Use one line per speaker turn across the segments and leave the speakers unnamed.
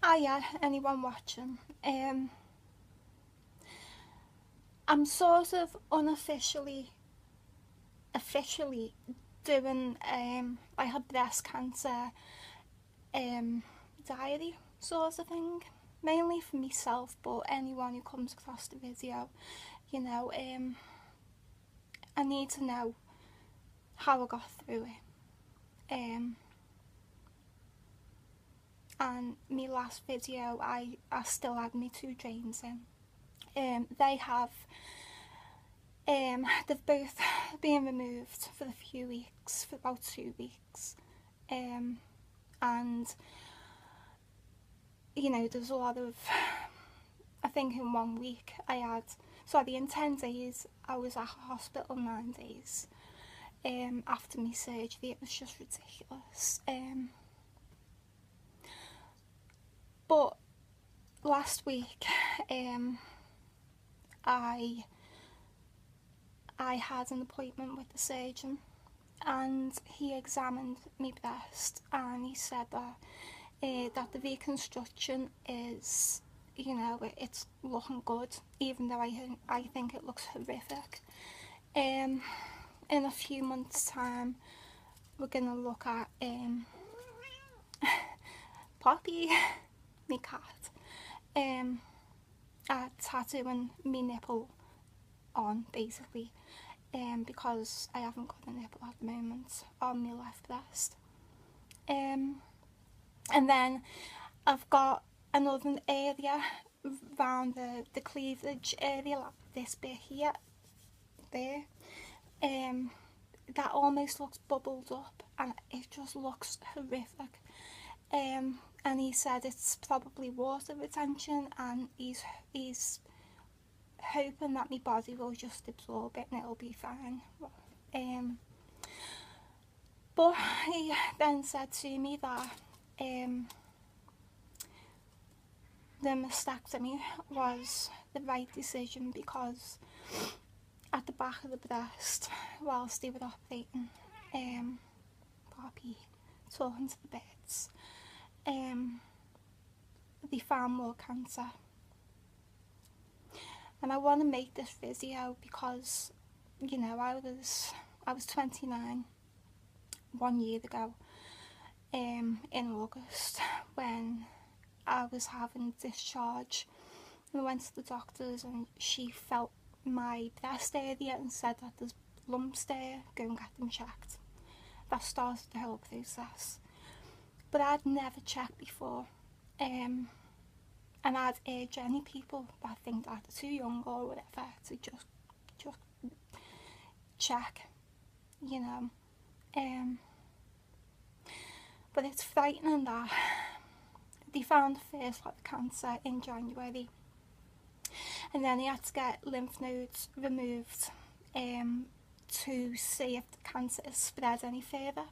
Hiya, anyone watching. I'm sort of officially doing like a breast cancer diary sort of thing, mainly for myself, but anyone who comes across the video, you know, I need to know how I got through it. And my last video, I still had me 2 drains in. They have, they've both been removed for a few weeks, for about 2 weeks. And, you know, there's a lot of, I think in 1 week in 10 days, I was at hospital 9 days. After my surgery, it was just ridiculous. But last week, I had an appointment with the surgeon, and he examined my breast, and he said that the reconstruction is, you know, it's looking good, even though I think it looks horrific. In a few months' time, we're gonna look at Poppy, my cat, at tattooing my nipple on, basically, because I haven't got a nipple at the moment on my left breast. And then I've got another area around the cleavage area, like this bit here, there, that almost looks bubbled up, and it just looks horrific. And he said it's probably water retention, and he's hoping that my body will just absorb it and it'll be fine. But he then said to me that the mastectomy was the right decision, because at the back of the breast, whilst they were operating Poppy, talking to the bits, they found more cancer. And I want to make this video because, you know, I was 29 1 year ago, in August, when I was having discharge. And I went to the doctors, and she felt my breast area and said that there's lumps there, go and get them checked. That started the whole process. But I'd never checked before, and I'd urge any people that think that they're too young or whatever to just check, you know. But it's frightening that they found the first lot of cancer in January, and then he had to get lymph nodes removed to see if the cancer has spread any further.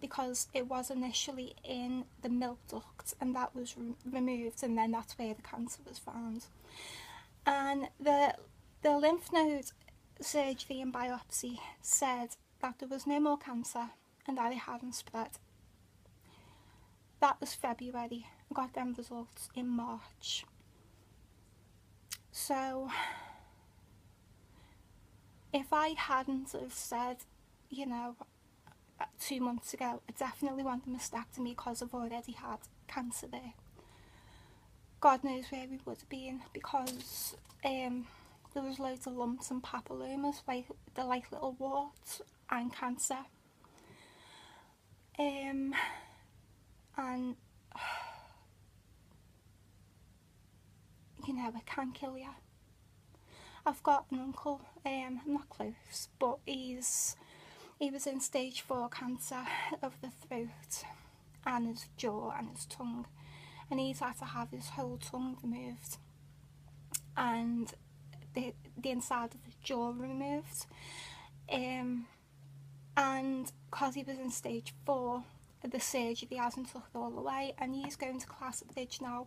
Because it was initially in the milk duct, and that was removed, and then that's where the cancer was found. And the lymph node surgery and biopsy said that there was no more cancer and that it hadn't spread. That was February. I got them results in March. So if I hadn't have said, you know, 2 months ago, I definitely want a mastectomy because I've already had cancer there, God knows where we would have been, because there was loads of lumps and papillomas, like they're like little warts, and cancer. And you know, it can kill you. I've got an uncle, I'm not close, but he was in stage 4 cancer of the throat and his jaw and his tongue, and he's had to have his whole tongue removed and the inside of his jaw removed. And because he was in stage 4, the surgery hasn't took it all away, and he's going to Class Bridge now.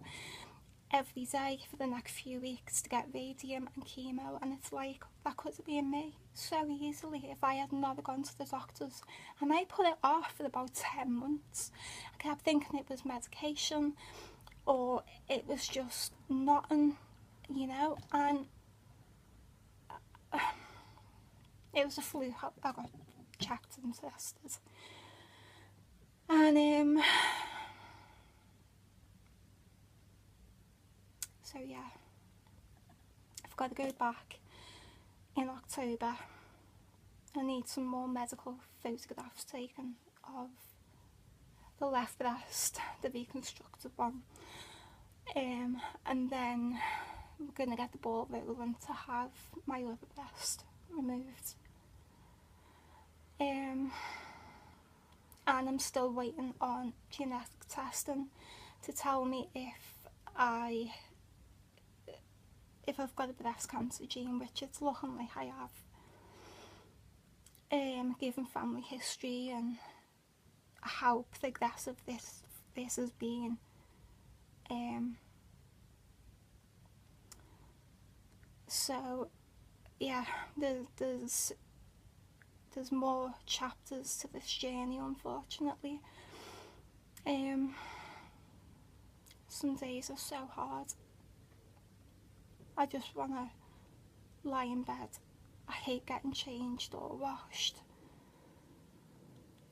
every day for the next few weeks to get radium and chemo, and it's like, that could have been me so easily if I had not gone to the doctors. And I put it off for about 10 months. I kept thinking it was medication or it was just nothing, you know, and it was a flu. I got checked and tested, and so yeah, I've got to go back in October. I need some more medical photographs taken of the left breast, the reconstructed one, and then we're going to get the ball rolling to have my other breast removed. And I'm still waiting on genetic testing to tell me if I've got a breast cancer gene, which it's looking like I have. Given family history and how progressive this has been. So yeah, there's more chapters to this journey, unfortunately. Some days are so hard. I just want to lie in bed. I hate getting changed or washed.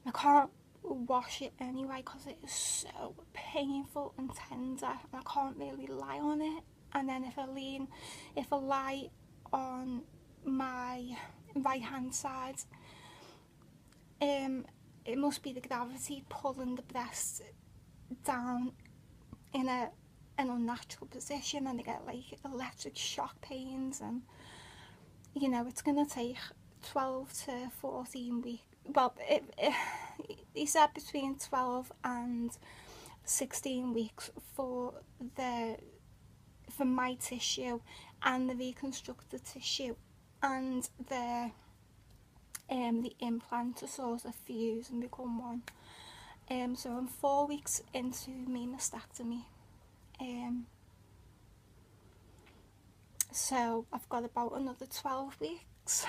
I can't wash it anyway because it is so painful and tender, and I can't really lie on it. And then if I lie on my right hand side, it must be the gravity pulling the breast down in an unnatural position, and I get like electric shock pains, and you know, it's going to take 12 to 14 weeks. Well, he said between 12 and 16 weeks for my tissue and the reconstructed tissue and the implant to sort of fuse and become one. So I'm 4 weeks into my mastectomy. So I've got about another 12 weeks,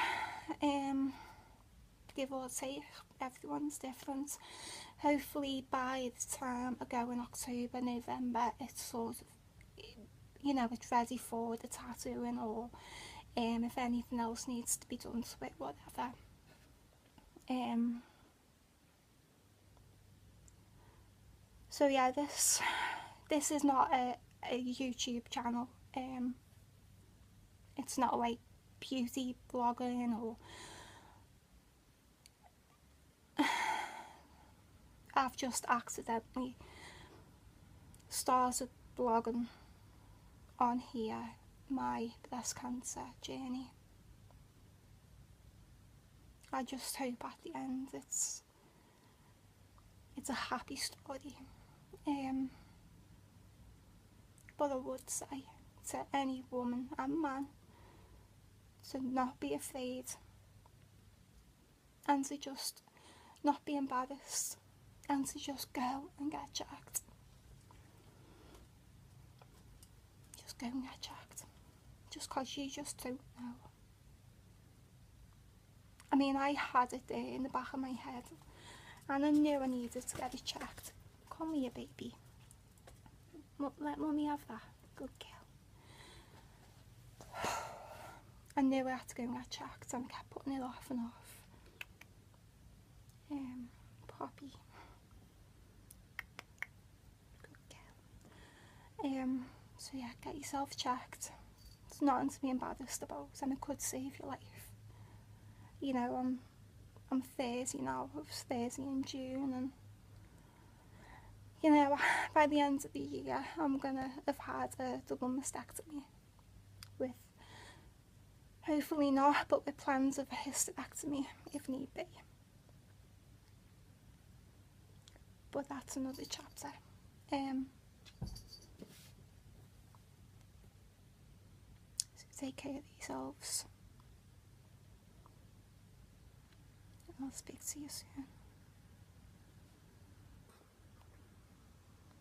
give or take. Everyone's different. Hopefully by the time I go in October, November, it's sort of, you know, it's ready for the tattooing, or if anything else needs to be done to it, whatever. So yeah, this is not a YouTube channel. It's not like beauty blogging or I've just accidentally started blogging on here my breast cancer journey. I just hope at the end it's a happy story. But I would say to any woman and man to not be afraid and to just not be embarrassed and to just go and get checked. Just go and get checked. Just because you just don't know. I mean, I had it there in the back of my head and I knew I needed to get it checked. Come here, baby. Let mummy have that. Good girl. I knew I had to go and get checked and I kept putting it off and off. Poppy. Good girl. So yeah, get yourself checked. It's nothing to be embarrassed about, and it could save your life. You know, I'm 30 now. I was 30 in June, and you know, by the end of the year, I'm gonna have had a double mastectomy with, hopefully not, but with plans of a hysterectomy if need be. But that's another chapter. So take care of yourselves. I'll speak to you soon.